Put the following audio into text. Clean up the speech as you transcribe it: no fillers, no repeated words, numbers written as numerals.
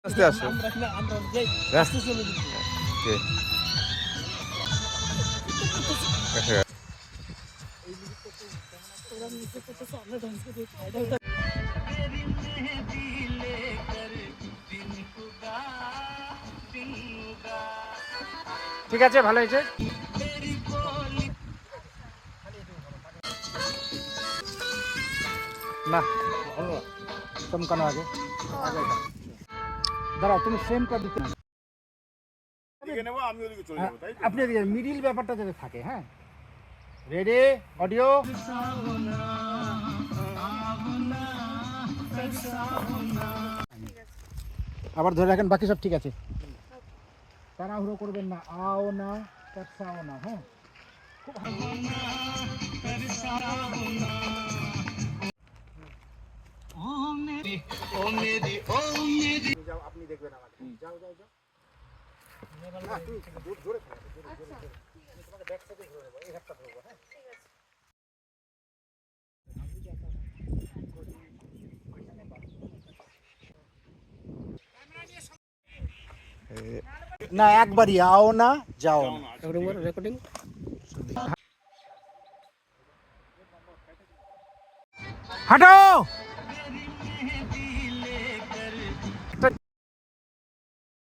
আস্তে আসো রাস্তা চলে ঠিক আছে, ভালো হয়েছে। না চমকানো আগে দাঁড়াও, তুমি ফ্রেমটা দিতে না, আপনি মিডিল ব্যাপারটা যাতে থাকে। হ্যাঁ, রেডি, অডিও। আবার ধরে রাখেন, বাকি সব ঠিক আছে। তাড়াহুড়ো করবেন না, আও না কাটসাও না। হ্যাঁ, খুব যাও, আপনি দেখবেন আমাকে। যাও যাও যাও, না তুমি জোরে তোমাকে ব্যাক সাইডে ধরে নেবো, এই হাতটা ধরবো। হ্যাঁ, না একবারই আও না যাও না। রেকর্ডিং হাঁটো।